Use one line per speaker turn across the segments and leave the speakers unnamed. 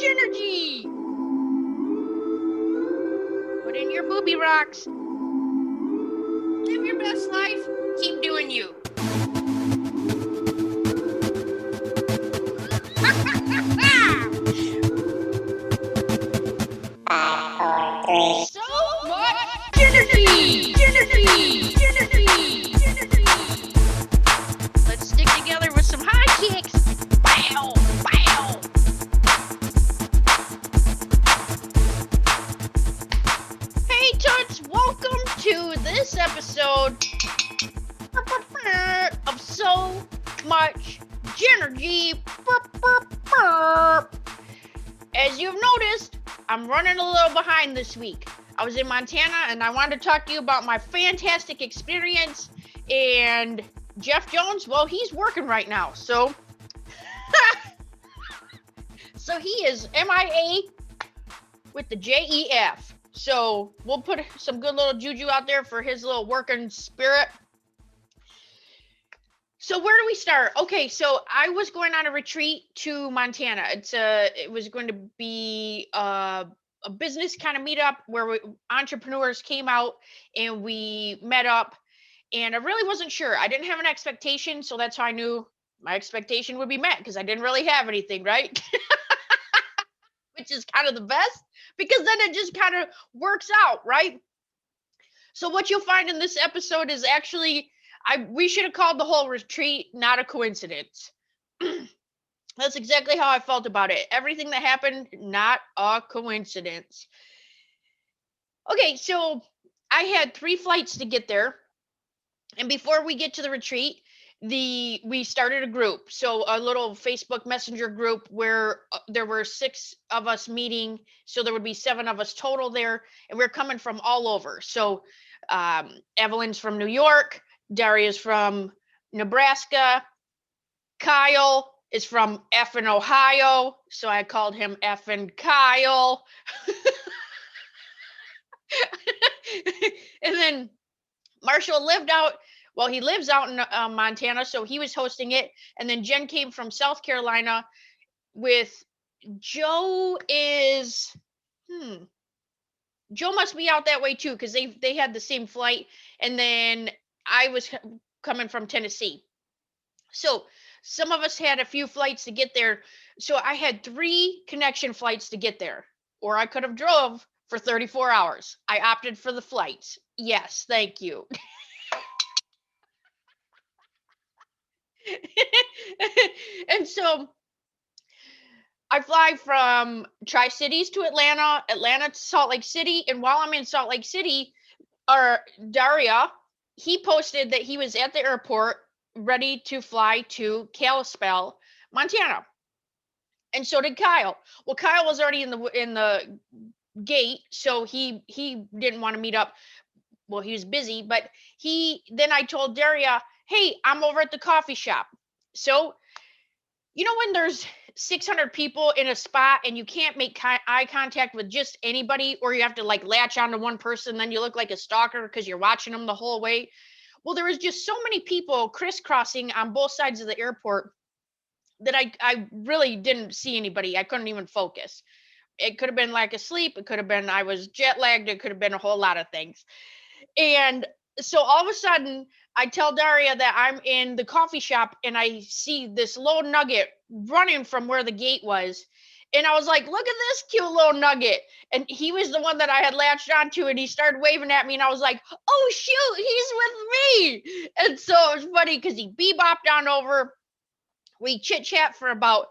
JENergy! Put in your booby rocks. Live your best life. Keep doing you. So much JENergy! JENergy! JENergy! JENergy! Let's stick together with some high kicks. Wow! Wow! Hey, Toots! Welcome to this episode of So Much JENergy. As you've noticed, I'm running a little behind this week. I was in Montana and I wanted to talk to you about my fantastic experience. And Jef Jones, well, he's working right now. So he is MIA with the JEF. So we'll put some good little juju out there for his little working spirit. So where do we start? Okay, so I was going on a retreat to Montana. It was going to be a business kind of meetup where entrepreneurs came out and we met up. And I really wasn't sure. I didn't have an expectation, so that's how I knew my expectation would be met because I didn't really have anything, right? Which is kind of the best because then it just kind of works out, right? So what you'll find in this episode is actually we should have called the whole retreat not a coincidence. That's exactly how I felt about it. Everything that happened, not a coincidence. Okay, so I had 3 flights to get there. And before we get to the retreat, we started a group. So a little Facebook Messenger group where there were 6 of us meeting. So there would be 7 of us total there. And we're coming from all over. So Evelyn's from New York. Daria's from Nebraska. Kyle is from effing Ohio. So I called him effing Kyle. And then Marshall he lives out in Montana, so he was hosting it. And then Jen came from South Carolina with Joe Joe must be out that way too, because they had the same flight. And then I was coming from Tennessee. So some of us had a few flights to get there. So I had 3 connection flights to get there, or I could have drove for 34 hours. I opted for the flights. Yes, thank you. And so I fly from Tri-Cities to Atlanta to Salt Lake City. And while I'm in Salt Lake City, Daria, he posted that he was at the airport ready to fly to Kalispell, Montana. And so did Kyle. Well, Kyle was already in the gate, so he didn't want to meet up. Well, he was busy, but then I told Daria, hey, I'm over at the coffee shop. So, you know, when there's 600 people in a spot and you can't make eye contact with just anybody, or you have to like latch onto one person, then you look like a stalker because you're watching them the whole way. Well, there was just so many people crisscrossing on both sides of the airport that I really didn't see anybody. I couldn't even focus. It could have been lack of sleep. It could have been I was jet lagged. It could have been a whole lot of things. And so all of a sudden, I tell Daria that I'm in the coffee shop and I see this little nugget running from where the gate was. And I was like, look at this cute little nugget. And he was the one that I had latched onto, and he started waving at me. And I was like, oh, shoot, he's with me. And so it was funny because he bebopped on over. We chit chat for about,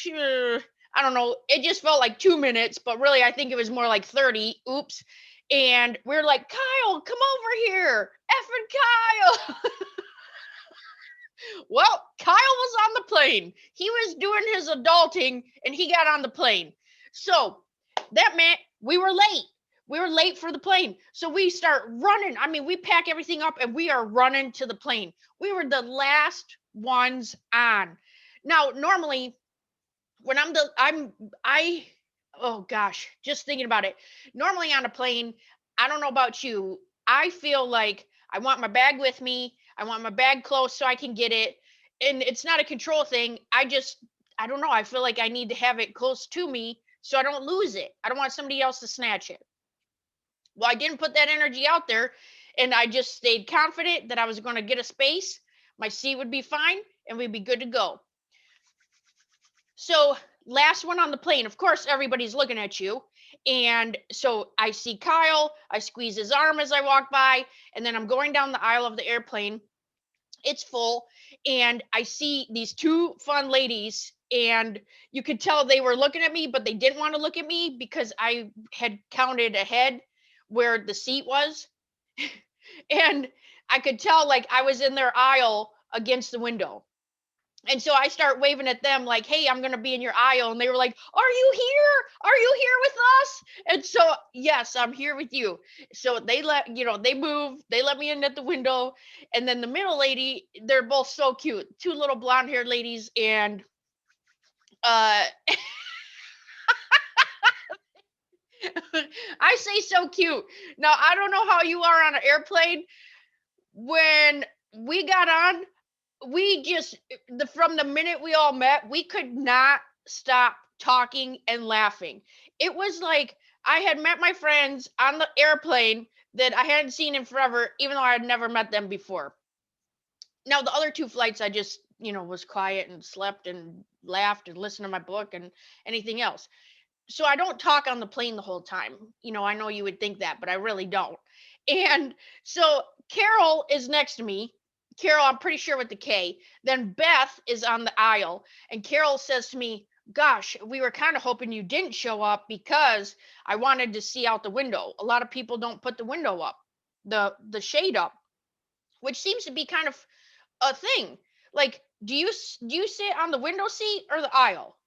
I don't know, it just felt like 2 minutes, but really I think it was more like 30. Oops. And we're like, Kyle, come over here. Effing Kyle. Well, Kyle was on the plane. He was doing his adulting and he got on the plane. So that meant we were late. We were late for the plane. So we start running. I mean, we pack everything up and we are running to the plane. We were the last ones on. Now, normally when oh gosh, just thinking about it. Normally on a plane, I don't know about you, I feel like I want my bag with me. I want my bag close so I can get it. And it's not a control thing. I don't know. I feel like I need to have it close to me so I don't lose it. I don't want somebody else to snatch it. Well, I didn't put that energy out there, and I just stayed confident that I was going to get a space. My seat would be fine, and we'd be good to go. So, last one on the plane, of course, everybody's looking at you. And so I see Kyle, I squeeze his arm as I walk by, and then I'm going down the aisle of the airplane. It's full, and I see these two fun ladies, and you could tell they were looking at me, but they didn't want to look at me because I had counted ahead where the seat was. And I could tell like I was in their aisle against the window. And so I start waving at them like, "Hey, I'm going to be in your aisle." And they were like, "Are you here? Are you here with us?" And so, yes, I'm here with you. So they they move, they let me in at the window. And then the middle lady, they're both so cute. Two little blonde-haired ladies, and uh I say so cute. Now, I don't know how you are on an airplane. When we got on, we just from the minute we all met, we could not stop talking and laughing. It was like I had met my friends on the airplane that I hadn't seen in forever, even though I had never met them before. Now the other two flights, I just was quiet and slept and laughed and listened to my book and anything else. So I don't talk on the plane the whole time. I know you would think that, but I really don't. And so Carol is next to me. Carol, I'm pretty sure with the K. Then Beth is on the aisle, and Carol says to me, "Gosh, we were kind of hoping you didn't show up because I wanted to see out the window. A lot of people don't put the window up, the shade up, which seems to be kind of a thing. Like, do you sit on the window seat or the aisle?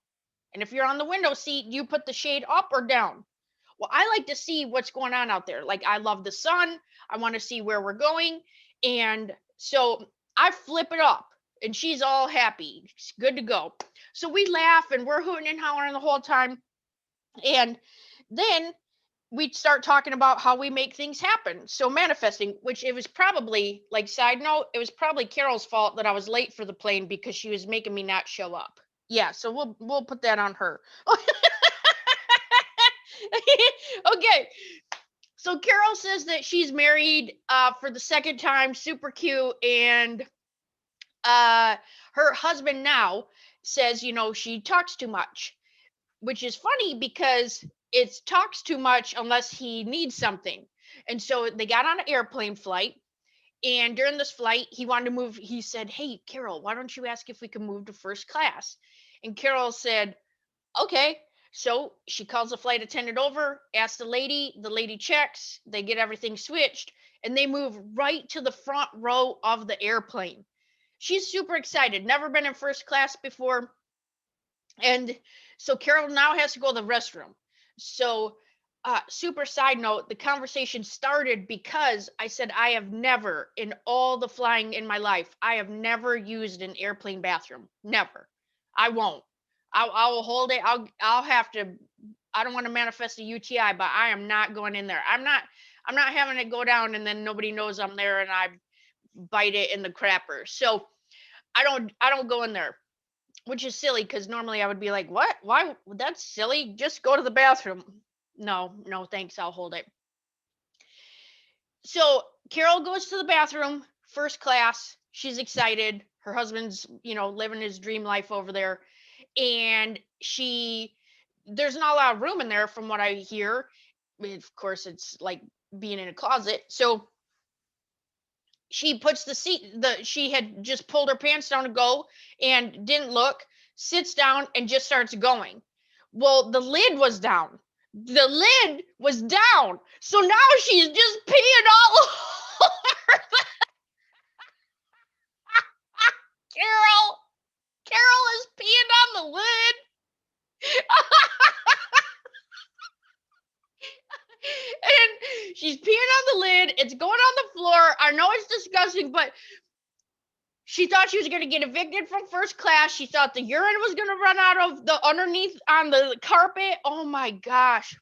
And if you're on the window seat, you put the shade up or down?" Well, I like to see what's going on out there. Like, I love the sun. I want to see where we're going. And so I flip it up, and she's all happy. It's good to go. So we laugh and we're hooting and hollering the whole time. And then we start talking about how we make things happen. So manifesting, which it was probably, like, side note, it was probably Carol's fault that I was late for the plane because she was making me not show up. Yeah, so we'll put that on her. Okay. So Carol says that she's married for the second time, super cute, and her husband now says, she talks too much, which is funny because it talks too much unless he needs something. And so they got on an airplane flight, and during this flight, he wanted to move. He said, "Hey, Carol, why don't you ask if we can move to first class?" And Carol said, "Okay." So she calls the flight attendant over, asks the lady checks, they get everything switched, and they move right to the front row of the airplane. She's super excited, never been in first class before. And so Carol now has to go to the restroom. So, super side note, the conversation started because I said, I have never, in all the flying in my life, I have never used an airplane bathroom. Never. I won't. I will hold it. I'll have to. I don't want to manifest a UTI, but I am not going in there. I'm not having it go down and then nobody knows I'm there and I bite it in the crapper. So I don't go in there, which is silly because normally I would be like, "What? Why? That's silly. Just go to the bathroom." No, no, thanks. I'll hold it. So Carol goes to the bathroom, first class. She's excited. Her husband's, living his dream life over there. And there's not a lot of room in there from what I hear. Of course, it's like being in a closet. So she puts she had just pulled her pants down to go and didn't look, sits down and just starts going. Well, the lid was down. The lid was down. So now she's just peeing all over Carol. Carol is peeing on the lid. And she's peeing on the lid. It's going on the floor. I know it's disgusting, but she thought she was going to get evicted from first class. She thought the urine was going to run out of the underneath on the carpet. Oh my gosh.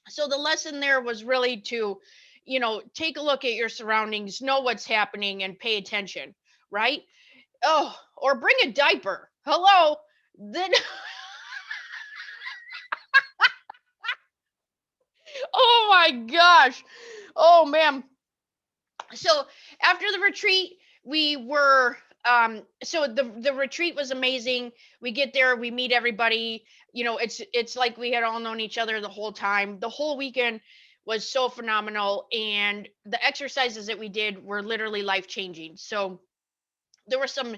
So the lesson there was really to, take a look at your surroundings, know what's happening, and pay attention, right? Oh, or bring a diaper. Hello. Then, oh my gosh. Oh man. So after the retreat, we were so the retreat was amazing. We get there, we meet everybody. It's like we had all known each other the whole time. The whole weekend was so phenomenal, and the exercises that we did were literally life changing. So there were some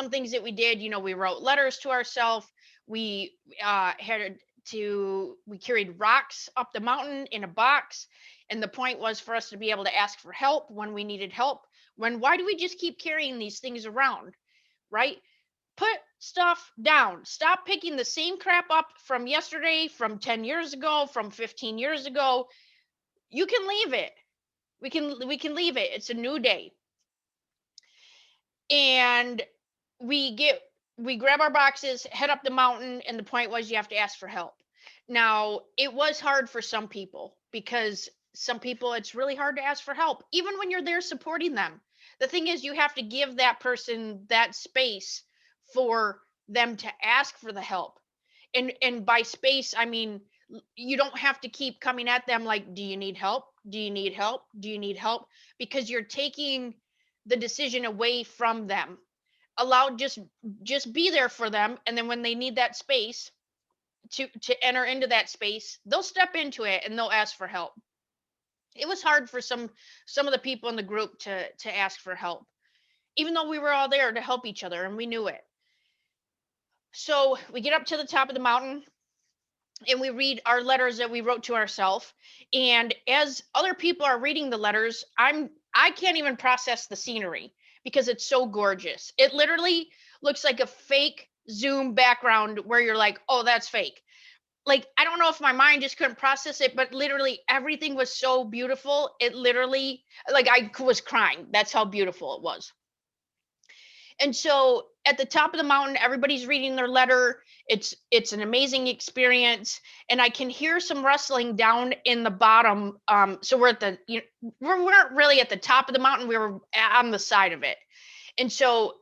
things that we did. We wrote letters to ourselves. We had to we carried rocks up the mountain in a box, and the point was for us to be able to ask for help when we needed help. Why do we just keep carrying these things around, right? Put stuff down. Stop picking the same crap up from yesterday, from 10 years ago, from 15 years ago. You can leave it. We can leave it. It's a new day. And we grab our boxes, head up the mountain, and the point was you have to ask for help. Now, it was hard for some people, because some people it's really hard to ask for help even when you're there supporting them. The thing is, you have to give that person that space for them to ask for the help. And by space, I mean, you don't have to keep coming at them like, do you need help, do you need help, do you need help, because you're taking the decision away from them. Allow just be there for them, and then when they need that space to enter into that space, they'll step into it and they'll ask for help. It was hard for some of the people in the group to ask for help, even though we were all there to help each other and we knew it. So we get up to the top of the mountain and we read our letters that we wrote to ourselves. And as other people are reading the letters, I can't even process the scenery because it's so gorgeous. It literally looks like a fake Zoom background where you're like, oh, that's fake. Like, I don't know if my mind just couldn't process it, but literally everything was so beautiful. It literally, like, I was crying. That's how beautiful it was. And so at the top of the mountain, everybody's reading their letter. It's an amazing experience, and I can hear some rustling down in the bottom. So we're at the we weren't really at the top of the mountain. We were on the side of it, and so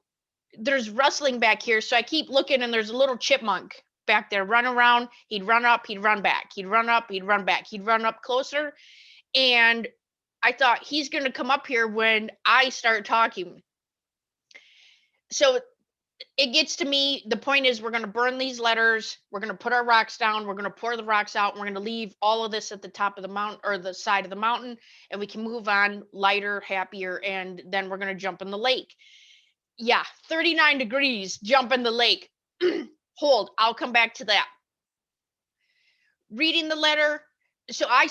there's rustling back here. So I keep looking, and there's a little chipmunk back there running around. He'd run up, he'd run back, he'd run up, he'd run back, he'd run up closer, and I thought he's going to come up here when I start talking. So it gets to me. The point is, we're going to burn these letters. We're going to put our rocks down. We're going to pour the rocks out. And we're going to leave all of this at the top of the mountain or the side of the mountain. And we can move on lighter, happier. And then we're going to jump in the lake. Yeah, 39 degrees, jump in the lake. Hold, I'll come back to that. Reading the letter. So I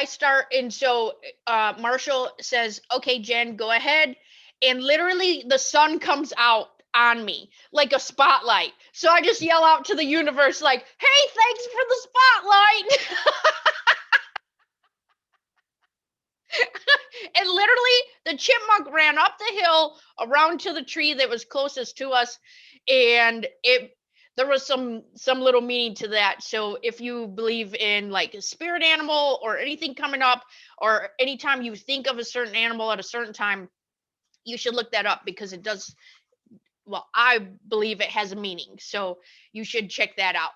start. And so Marshall says, okay, Jen, go ahead. And literally the sun comes out on me like a spotlight. So I just yell out to the universe like, hey, thanks for the spotlight. And literally the chipmunk ran up the hill around to the tree that was closest to us. And there was some little meaning to that. So if you believe in like a spirit animal or anything coming up, or anytime you think of a certain animal at a certain time, you should look that up, because it does. Well, I believe it has a meaning. So you should check that out.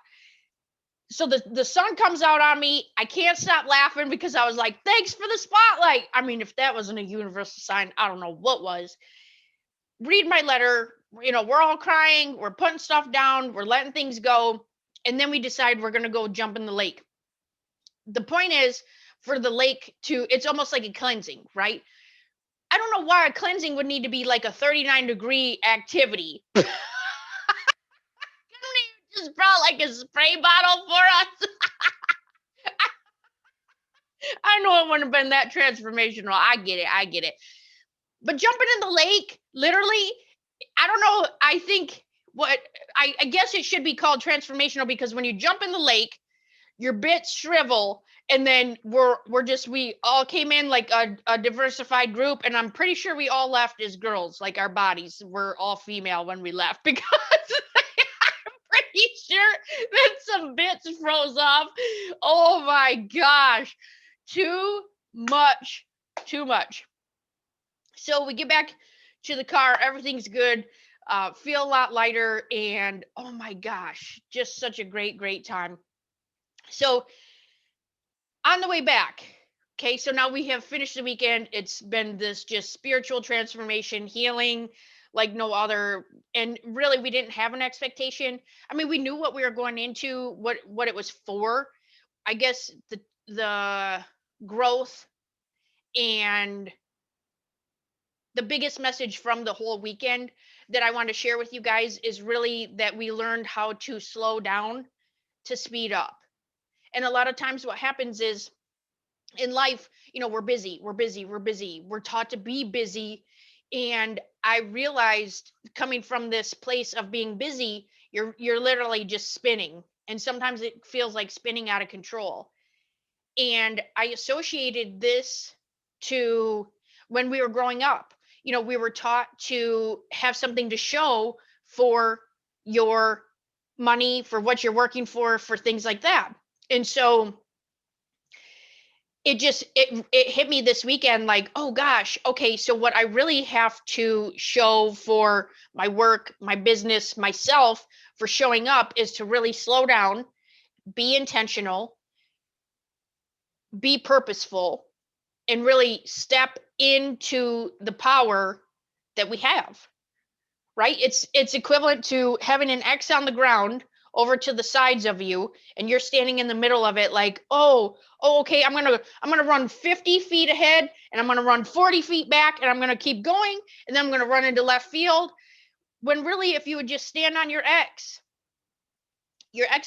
So the sun comes out on me. I can't stop laughing because I was like, thanks for the spotlight. I mean, if that wasn't a universal sign, I don't know what was. Read my letter. We're all crying. We're putting stuff down. We're letting things go. And then we decide we're going to go jump in the lake. The point is for the lake it's almost like a cleansing, right? I don't know why a cleansing would need to be like a 39-degree activity. Couldn't he just brought like a spray bottle for us? I know it wouldn't have been that transformational. I get it. But jumping in the lake, literally, I don't know. I think I guess it should be called transformational, because when you jump in the lake, your bits shrivel, and then we all came in like a diversified group, and I'm pretty sure we all left as girls. Like, our bodies were all female when we left, because I'm pretty sure that some bits froze off. Oh my gosh, too much. So we get back to the car, everything's good. feel a lot lighter, and oh my gosh, just such a great time. So on the way back, okay, so now we have finished the weekend. It's been this just spiritual transformation, healing like no other. And really, we didn't have an expectation. I mean, we knew what we were going into, what it was for. I guess the growth and the biggest message from the whole weekend that I want to share with you guys is really that we learned how to slow down to speed up. And a lot of times what happens is in life, we're busy, we're taught to be busy. And I realized, coming from this place of being busy, you're literally just spinning. And sometimes it feels like spinning out of control. And I associated this to when we were growing up. We were taught to have something to show for your money, for what you're working for things like that. And so it hit me this weekend, like, oh gosh, okay, so what I really have to show for my work, my business, myself, for showing up, is to really slow down, be intentional, be purposeful, and really step into the power that we have. Right? It's equivalent to having an X on the ground over to the sides of you, and you're standing in the middle of it, like, okay, I'm gonna run 50 feet ahead, and I'm gonna run 40 feet back, and I'm gonna keep going, and then I'm gonna run into left field. When really, if you would just stand on your X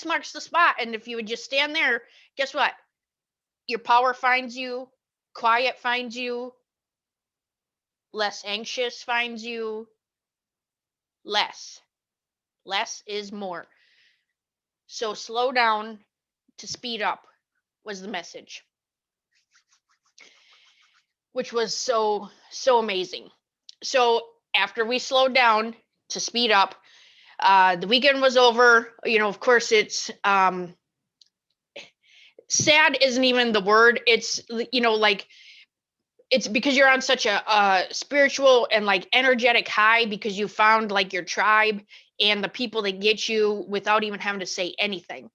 marks the spot, and if you would just stand there, guess what? Your power finds you, quiet finds you, less anxious finds you. Less is more. So slow down to speed up was the message, which was so amazing. So after we slowed down to speed up, the weekend was over. Of course, it's sad isn't even the word. It's like, it's because you're on such a spiritual and like energetic high, because you found like your tribe and the people that get you without even having to say anything.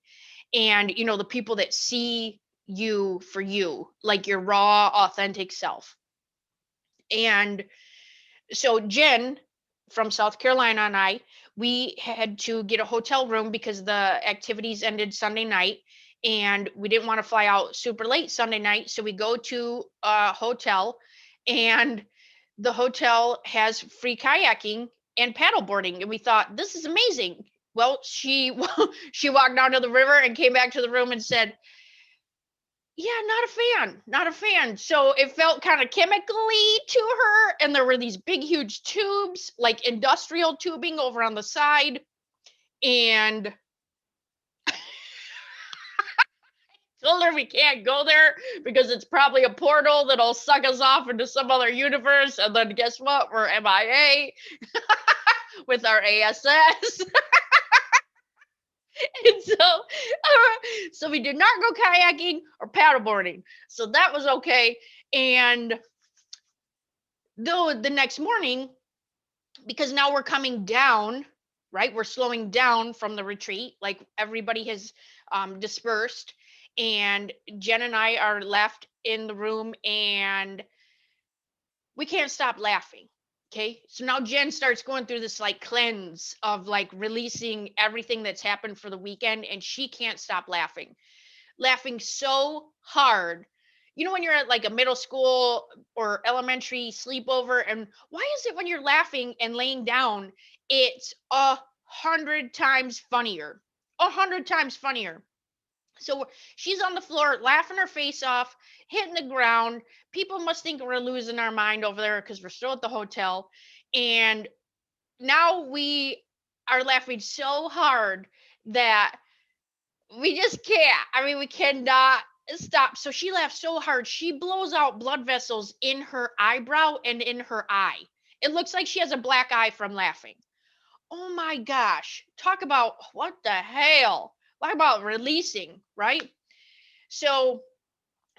And the people that see you for you, like your raw, authentic self. And so Jen from South Carolina and I, we had to get a hotel room because the activities ended Sunday night, and we didn't want to fly out super late Sunday night. So we go to a hotel, and the hotel has free kayaking and paddleboarding. And we thought, this is amazing. Well, she walked down to the river and came back to the room and said, yeah, not a fan. So it felt kind of chemically to her. And there were these big, huge tubes, like industrial tubing over on the side. And told her we can't go there because it's probably a portal that'll suck us off into some other universe. And then guess what? We're MIA with our ASS. And so we did not go kayaking or paddleboarding. So that was okay. And though the next morning, because now we're coming down, right? We're slowing down from the retreat. Like, everybody has dispersed, and Jen and I are left in the room, and we can't stop laughing. Okay. So now Jen starts going through this like cleanse of like releasing everything that's happened for the weekend, and she can't stop laughing so hard. When you're at like a middle school or elementary sleepover, and why is it when you're laughing and laying down, it's 100 times funnier? 100 times funnier. So she's on the floor laughing her face off, hitting the ground. People must think we're losing our mind over there because we're still at the hotel. And now we are laughing so hard that we just can't. I mean, we cannot stop. So she laughs so hard, she blows out blood vessels in her eyebrow and in her eye. It looks like she has a black eye from laughing. Oh my gosh. Talk about what the hell. Talk about releasing, right? So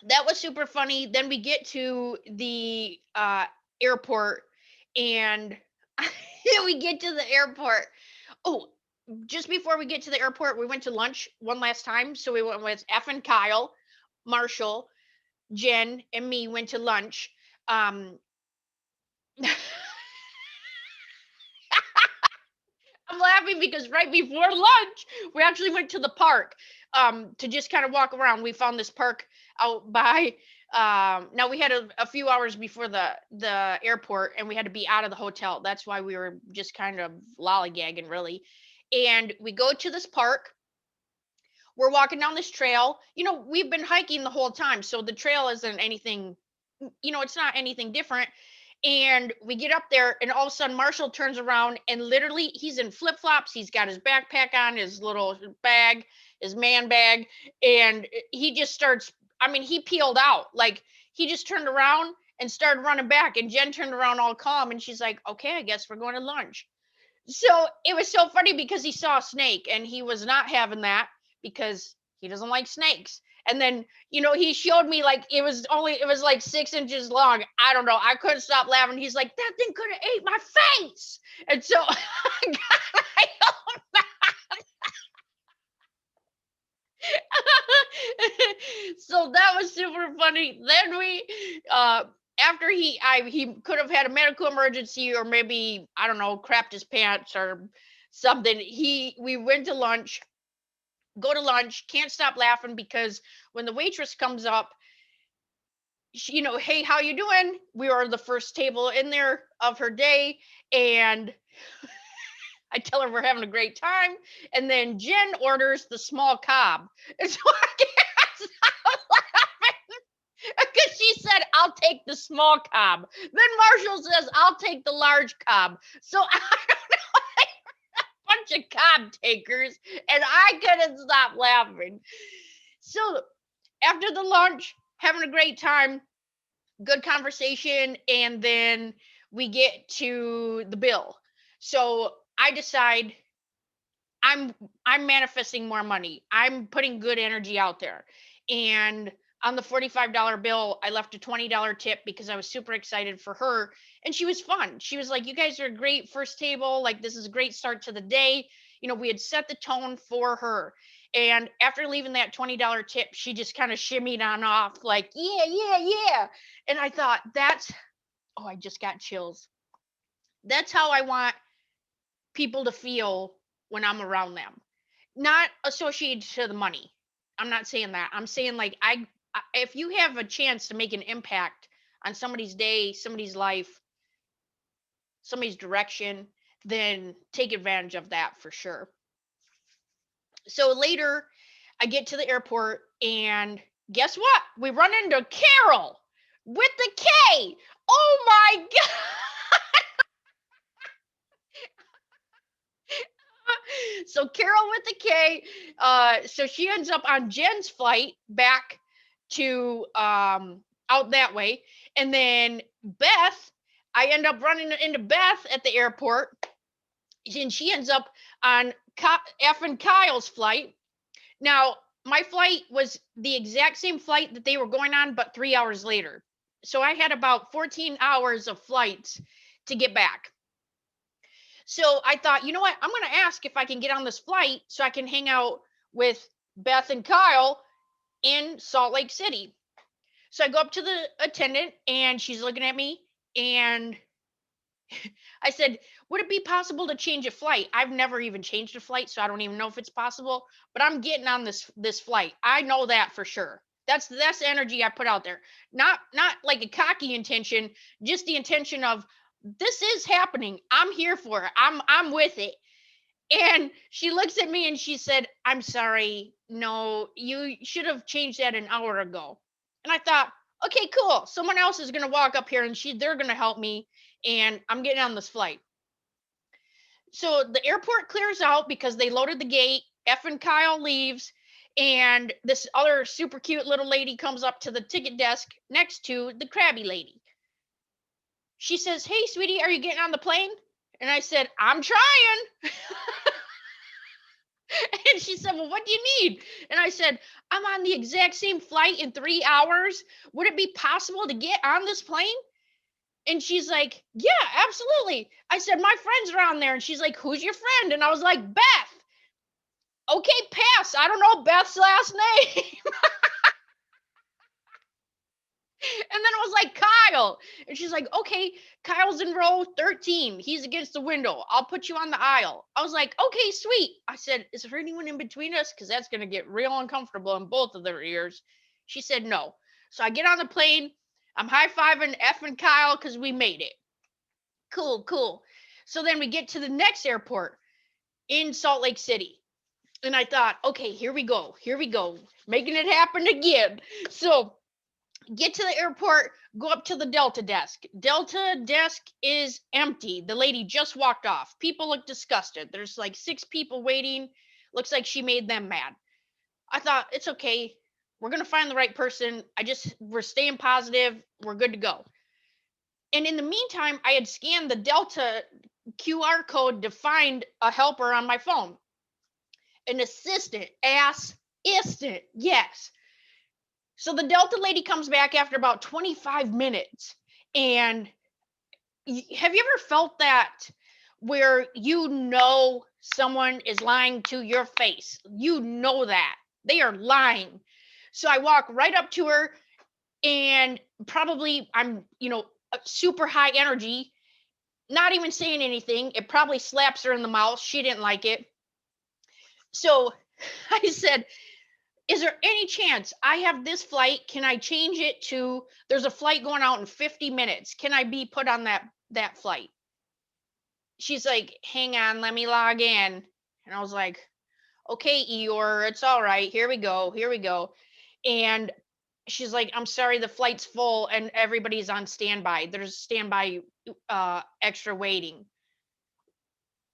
that was super funny. Then we get to the airport, and We get to the airport. Oh, just before we get to the airport, we went to lunch one last time. So we went with F and Kyle, Marshall, Jen, and me went to lunch. Um, I'm laughing because right before lunch, we actually went to the park to just kind of walk around. We found this park out by. Now we had a few hours before the airport, and we had to be out of the hotel. That's why we were just kind of lollygagging, really. And we go to this park. We're walking down this trail. We've been hiking the whole time, so the trail isn't anything. It's not anything different. And we get up there, and all of a sudden, Marshall turns around, and literally, he's in flip flops. He's got his backpack on, his little bag, his man bag, and he just starts. I mean, he peeled out. Like, he just turned around and started running back. And Jen turned around all calm, and she's like, "Okay, I guess we're going to lunch." So it was so funny because he saw a snake, and he was not having that because he doesn't like snakes. And then, he showed me like it was like 6 inches long. I don't know. I couldn't stop laughing. He's like, that thing could have ate my face. And so I got my own back. So that was super funny. Then after he could have had a medical emergency, or maybe, I don't know, crapped his pants or something. We went to lunch. Go to lunch, can't stop laughing because when the waitress comes up, hey, how you doing? We are the first table in there of her day, and I tell her we're having a great time, and then Jen orders the small cob, and so I can't stop laughing because she said, "I'll take the small cob." Then Marshall says, "I'll take the large cob." So I don't know, bunch of cob takers, and I couldn't stop laughing. So after the lunch, having a great time, good conversation, and then we get to the bill. So I decide I'm I'm manifesting more money. I'm putting good energy out there. And on the $45 bill, I left a $20 tip because I was super excited for her. And she was fun. She was like, "You guys are a great first table. Like, this is a great start to the day." We had set the tone for her. And after leaving that $20 tip, she just kind of shimmied on off, like, "Yeah, yeah, yeah." And I thought, I just got chills. That's how I want people to feel when I'm around them, not associated to the money. I'm not saying that. I'm saying, like, if you have a chance to make an impact on somebody's day, somebody's life, somebody's direction, then take advantage of that for sure. So later, I get to the airport, and guess what? We run into Carol with the K. Oh my God. So Carol with the K. So she ends up on Jen's flight back to out that way. And then Beth, I end up running into Beth at the airport, and she ends up on F and Kyle's flight. Now, my flight was the exact same flight that they were going on, but 3 hours later. So I had about 14 hours of flights to get back. So I thought, you know what? I'm going to ask if I can get on this flight so I can hang out with Beth and Kyle in Salt Lake City. So I go up to the attendant, and she's looking at me, and I said, "Would it be possible to change a flight?" I've never even changed a flight, so I don't even know if it's possible, but I'm getting on this flight. I know that for sure. That's the energy I put out there. Not like a cocky intention, just the intention of, this is happening. I'm here for it. I'm with it. And she looks at me and she said, "I'm sorry. No, you should have changed that an hour ago." And I thought, okay, cool. Someone else is gonna walk up here, and they're gonna help me, and I'm getting on this flight. So the airport clears out because they loaded the gate. F and Kyle leaves, and this other super cute little lady comes up to the ticket desk next to the crabby lady. She says, "Hey, sweetie, are you getting on the plane?" And I said, "I'm trying." And she said, "Well, what do you need?" And I said, "I'm on the exact same flight in 3 hours. Would it be possible to get on this plane?" And she's like, yeah, absolutely. I said, my friends are on there. And she's like, who's your friend? And I was like, Beth. Okay, pass. I don't know Beth's last name. And then it was like, Kyle. And she's like, okay, Kyle's in row 13. He's against the window. I'll put you on the aisle. I was like, okay, sweet. I said, is there anyone in between us? Because that's going to get real uncomfortable in both of their ears. She said, no. So I get on the plane. I'm high fiving F and Kyle because we made it. Cool, cool. So then we get to the next airport in Salt Lake City. And I thought, okay, here we go. Here we go. Making it happen again. So get to the airport, go up to the Delta desk. Delta desk is empty. The lady just walked off. People look disgusted. There's like 6 people waiting. Looks like she made them mad. I thought, it's okay. We're going to find the right person. We're staying positive. We're good to go. And in the meantime, I had scanned the Delta QR code to find a helper on my phone. An assistant, yes. So the Delta lady comes back after about 25 minutes. And have you ever felt that where someone is lying to your face? You know that. They are lying. So I walk right up to her and probably I'm, super high energy, not even saying anything. It probably slaps her in the mouth. She didn't like it. So I said, is there any chance I have this flight? Can I change it to, there's a flight going out in 50 minutes. Can I be put on that flight? She's like, hang on, let me log in. And I was like, okay, Eeyore, it's all right. Here we go. Here we go. And she's like, I'm sorry, the flight's full and everybody's on standby. There's standby extra waiting.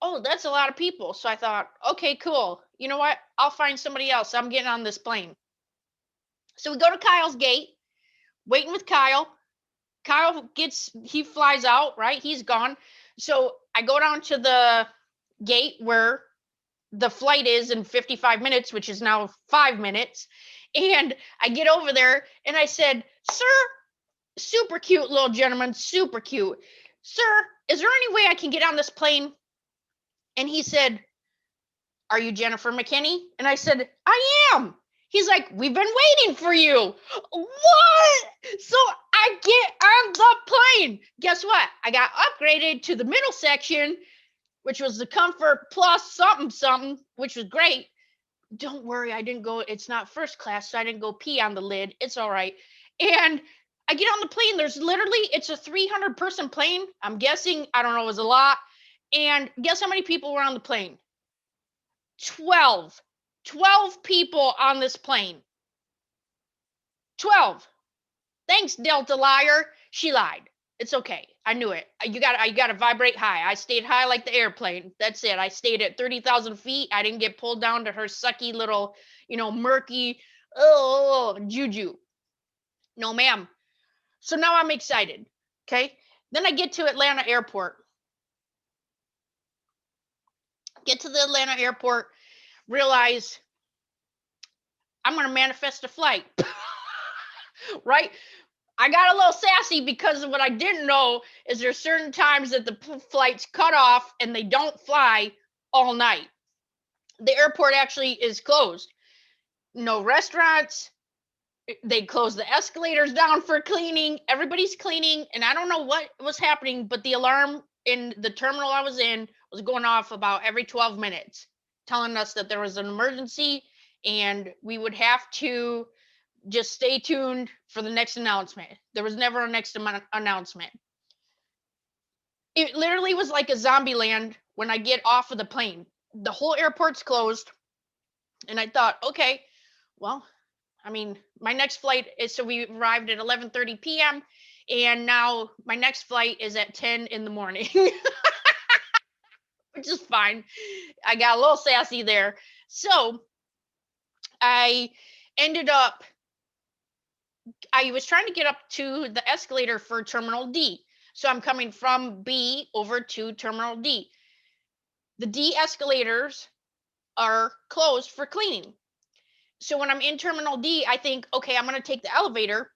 Oh, that's a lot of people. So I thought, okay, cool. You know what? I'll find somebody else. I'm getting on this plane. So we go to Kyle's gate, waiting with Kyle. He flies out, right? He's gone. So I go down to the gate where the flight is in 55 minutes, which is now 5 minutes. And I get over there and I said, sir, super cute little gentleman, super cute. Sir, is there any way I can get on this plane? And he said, are you Jennifer McKinney? And I said, I am. He's like, we've been waiting for you. What? So I get on the plane. Guess what? I got upgraded to the middle section, which was the comfort plus something, which was great. Don't worry, I didn't go, it's not first class, so I didn't go pee on the lid. It's all right. And I get on the plane. It's a 300-person plane. I'm guessing, I don't know, it was a lot. And guess how many people were on the plane? 12 people on this plane. 12. Thanks, Delta liar. She lied. It's okay. I knew it. You got to vibrate high. I stayed high like the airplane. That's it. I stayed at 30,000 feet. I didn't get pulled down to her sucky little, murky, juju. No, ma'am. So now I'm excited. Okay. Then I get to Atlanta airport. Get to the Atlanta airport, realize I'm going to manifest a flight. Right? I got a little sassy because of what I didn't know is there's certain times that the flights cut off and they don't fly all night. The airport actually is closed. No restaurants. They closed the escalators down for cleaning. Everybody's cleaning. And I don't know what was happening, but the alarm in the terminal I was in was going off about every 12 minutes, telling us that there was an emergency and we would have to just stay tuned for the next announcement. There was never a next announcement. It literally was like a zombie land when I get off of the plane. The whole airport's closed. And I thought, okay, well, I mean, my next flight is, so we arrived at 11:30 p.m. and now my next flight is at 10 in the morning, which is fine. I got a little sassy there. So I was trying to get up to the escalator for Terminal D. So I'm coming from B over to Terminal D. The D escalators are closed for cleaning. So when I'm in Terminal D, I think, okay, I'm going to take the elevator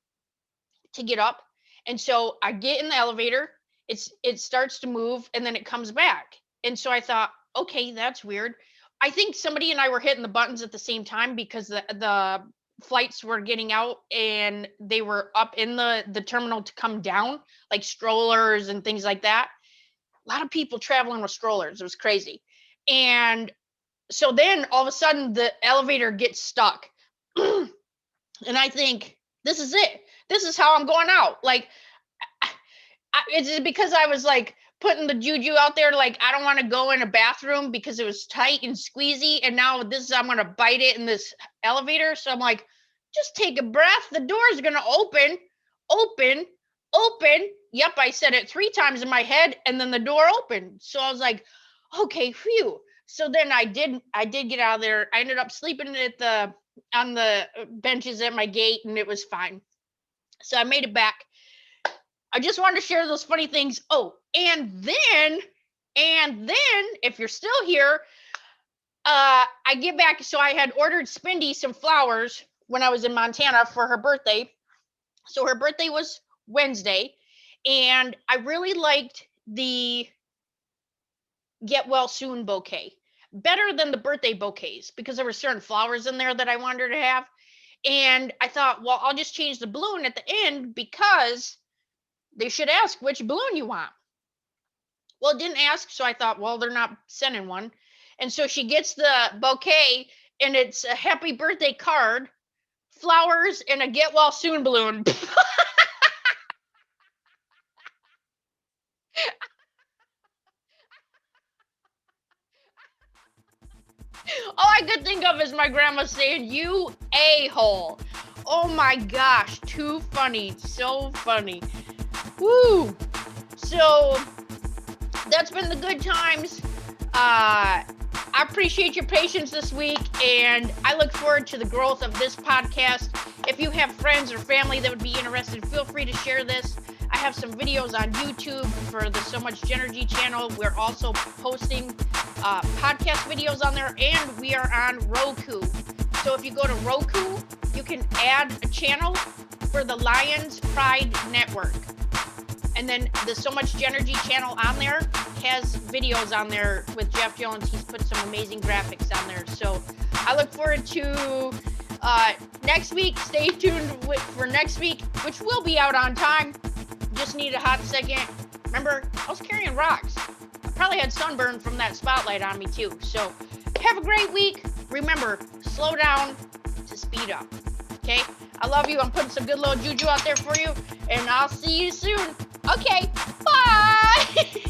to get up. And so I get in the elevator, it starts to move and then it comes back. And so I thought, okay, that's weird. I think somebody and I were hitting the buttons at the same time because the flights were getting out and they were up in the terminal to come down, like strollers and things like that. A lot of people traveling with strollers. It was crazy. And so then all of a sudden the elevator gets stuck. And I think, this is it. This is how I'm going out. Like, it's because I was like putting the juju out there. Like, I don't want to go in a bathroom because it was tight and squeezy. And now I'm going to bite it in this elevator. So I'm like, just take a breath. The door is going to open, open, open. Yep, I said it 3 times in my head and then the door opened. So I was like, okay, phew. So then I did get out of there. I ended up sleeping on the benches at my gate and it was fine. So I made it back. I just wanted to share those funny things. Oh, and then if you're still here, I get back. So I had ordered Spindy some flowers when I was in Montana for her birthday. So her birthday was Wednesday, and I really liked the Get Well Soon bouquet better than the birthday bouquets because there were certain flowers in there that I wanted her to have. And I thought, well, I'll just change the balloon at the end because they should ask which balloon you want. Well, it didn't ask, so I thought, well, they're not sending one. And so she gets the bouquet, and it's a happy birthday card, flowers, and a Get Well Soon balloon. All I could think of is my grandma saying, "You a-hole." Oh my gosh, too funny, so funny. Woo! So that's been the good times. I appreciate your patience this week, and I look forward to the growth of this podcast. If you have friends or family that would be interested, feel free to share this. I have some videos on YouTube for the So Much JENergy channel. We're also posting podcast videos on there, and we are on Roku. So if you go to Roku, you can add a channel for the Lions Pride Network. And then the So Much JENergy channel on there has videos on there with Jef Jones. He's put some amazing graphics on there. So I look forward to next week. Stay tuned for next week, which will be out on time. Just need a hot second. Remember, I was carrying rocks. I probably had sunburn from that spotlight on me too. So have a great week. Remember, slow down to speed up. Okay? I love you. I'm putting some good little juju out there for you. And I'll see you soon. Okay, bye.